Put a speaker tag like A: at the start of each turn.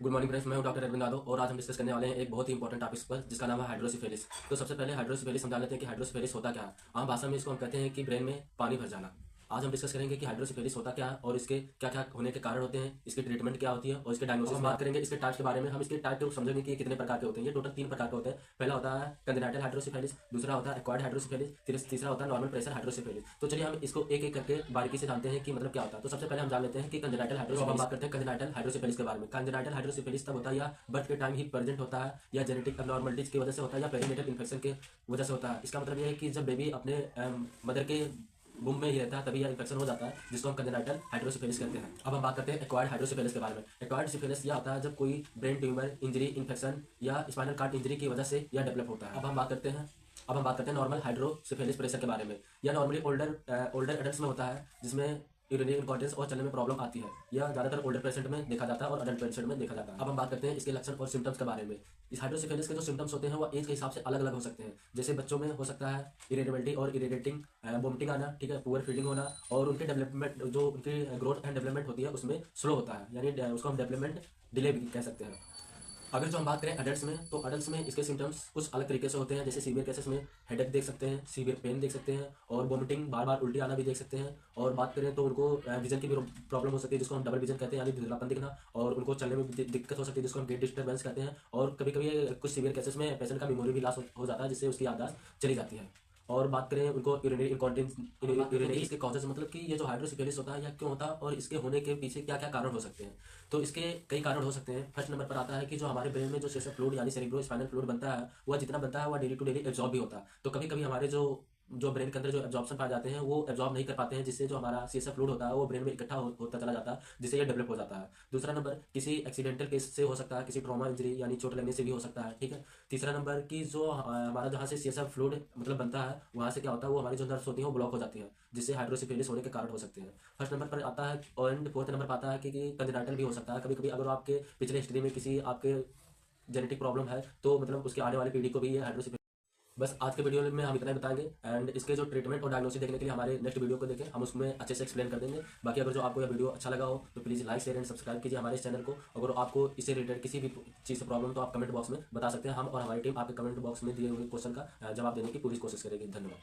A: Good morning friends, मैं हूं doctor Arvind Yadav और आज हम डिस्कस करने वाले हैं एक बहुत ही इंपॉर्टेंट टॉपिक पर जिसका नाम है हाइड्रोसिफेलिस। तो सबसे पहले हाइड्रोसिफेलिस समझा लेते हैं कि हाइड्रोसिफेलिस होता क्या है। आम भाषा में इसको हम कहते हैं कि ब्रेन में पानी भर जाना। आज हम डिस्कस करेंगे कि हाइड्रोसिफेलिस होता क्या है और इसके क्या क्या होने के कारण होते हैं, इसकी ट्रीटमेंट क्या होती है और इसके डायग्नोसिस में बात करेंगे। इसके टाइप्स के बारे में हम इसके टाइप को समझेंगे कि कितने प्रकार के होते हैं। ये टोटल 3 प्रकार के होते हैं। पहला होता है कंजेनाइटल हाइड्रोसिफेलिस, दूसरा होता है एक्वायर्ड हाइड्रोसिफेलिस, तीसरा होता है नॉर्मल प्रेशर हाइड्रोसिफेलिस। तो चलिए हम इसको एक एक करके बारीकी से जानते हैं कि मतलब क्या होता है। तो सबसे पहले हम जान लेते हैं कि कंजेनाइटल हाइड्रोसिफेलिस। बात करते हैं कंजेनाइटल हाइड्रोसिफेलिस के बारे में। कंजेनाइटल हाइड्रोसिफेलिस तब होता है या बर्थ के टाइम ही प्रेजेंट होता है, या जेनेटिक अबनॉर्मलिटीज की वजह से होता है, या पेरीनेटल इन्फेक्शन के वजह से होता है। इसका मतलब यह है कि जब बेबी अपने मदर के बूम में ही रहता है तभी यह इन्फेक्शन हो जाता है, जिसको हम कंजेनाइटल हाइड्रोसिफेलिस कहते हैं। अब हम बात करते हैं एक्वायर्ड हाइड्रोसिफेलिस के बारे में। एक्वायर्ड सिफिलिस यह होता है जब कोई ब्रेन ट्यूमर, इंजरी, इन्फेक्शन या स्पाइनल कार्ड इंजरी की वजह से यह डेवलप होता है। अब हम बात करते हैं नॉर्मल हाइड्रोसिफेलिस प्रेशर के बारे में। यह नॉर्मली ओल्डर एडल्ट्स में होता है, जिसमें यूरिनरी इंकॉन्टिनेंस और चलने में प्रॉब्लम आती है। यह ज़्यादातर ओल्डर पेशेंट में देखा जाता है और अडल्ट पेशेंट में देखा जाता है। अब हम बात करते हैं इसके लक्षण और सिम्टम्स के बारे में। इस हाइड्रोसिफेलिस के जो सिम्टम्स होते हैं वो एज के हिसाब से अलग अलग हो सकते हैं। जैसे बच्चों में हो सकता है इरिटेबिलिटी और इरिटेटिंग वोमिटिंग आना, ठीक है, पुअर फीलिंग होना, और उनके डेवलपमेंट जो उनकी ग्रोथ एंड डेवलपमेंट होती है उसमें स्लो होता है, यानी उसको हम डेवलपमेंट डिले भी कह सकते हैं। अगर जो हम बात करें अडल्ट्स में, तो अडल्ट्स में इसके सिम्टम्स कुछ अलग तरीके से होते हैं। जैसे सीवियर केसेस में हेडेक देख सकते हैं, सीवियर पेन देख सकते हैं, और वोमिटिंग, बार बार उल्टी आना भी देख सकते हैं। और बात करें तो उनको विजन की भी प्रॉब्लम हो सकती है, जिसको हम डबल विजन कहते हैं, यानी धुंधलापन दिखना, और उनको चलने में भी दिक्कत हो सकती है, जिसको हम गेट डिस्टर्बेंस कहते हैं। और कभी कभी कुछ सीवियर केसेस में पेशेंट का मेमोरी भी लॉस हो जाता है, जिससे उसकी याददाश्त चली जाती है। और बात करें उनको यूरिनरी इंकॉन्टिनेंस, यूरिनरी इसके कॉजेज, मतलब कि ये जो हाइड्रोसिफिलिस होता है या क्यों होता है और इसके होने के पीछे क्या क्या कारण हो सकते हैं। तो इसके कई कारण हो सकते हैं। फर्स्ट नंबर पर आता है कि जो हमारे ब्रेन में जो सेरेब्रल फ्लूइड यानी सेरेब्रो स्पाइनल फ्लूइड बनता है, वह जितना बनता है वह डेली टू डेली एब्जॉर्ब भी होता है। तो कभी कभी हमारे जो जो ब्रेन के अंदर जो एब्जॉर्प्शन पाए जाते हैं वो एब्जॉर्ब नहीं कर पाते हैं, जिससे जो हमारा सीएसएफ फ्लूइड होता है वो ब्रेन में इकट्ठा होता चला जाता है, जिससे ये डेवलप हो जाता है। दूसरा नंबर किसी एक्सीडेंटल केस से हो सकता है, किसी ट्रॉमा इंजरी यानी चोट लगने से भी हो सकता है, ठीक है। तीसरा नंबर की जो हमारा जहाँ से सीएसएफ फ्लूइड मतलब बनता है वहाँ से क्या होता है, वो हमारी जो नर्व्स होती है वो ब्लॉक हो जाती है, जिससे हाइड्रोसिफिलिस होने के कारण हो सकते हैं। फर्स्ट नंबर पर आता है, और फोर्थ नंबर पर आता है कि कंजेनाइटल भी हो सकता है। कभी कभी अगर आपके पिछले हिस्ट्री में किसी आपके जेनेटिक प्रॉब्लम है तो मतलब उसके आने वाली पीढ़ी को भी ये हाइड्रोसिफिलिस। बस आज के वीडियो में हम इतना ही बताएंगे, एंड इसके जो ट्रीटमेंट और डायग्नोसिस देखने के लिए हमारे नेक्स्ट वीडियो को देखें, हम उसमें अच्छे से एक्सप्लेन कर देंगे। बाकी अगर जो आपको यह वीडियो अच्छा लगा हो तो please like, share and subscribe कीजिए हमारे इस चैनल को। अगर आपको इससे रिलेटेड किसी भी चीज़ से प्रॉब्लम तो आप कमेंट बॉक्स में बता सकते हैं। हम और हमारी टीम आपके कमेंट बॉक्स में दिए हुए क्वेश्चन का जवाब देने की पूरी कोशिश करेगी। धन्यवाद।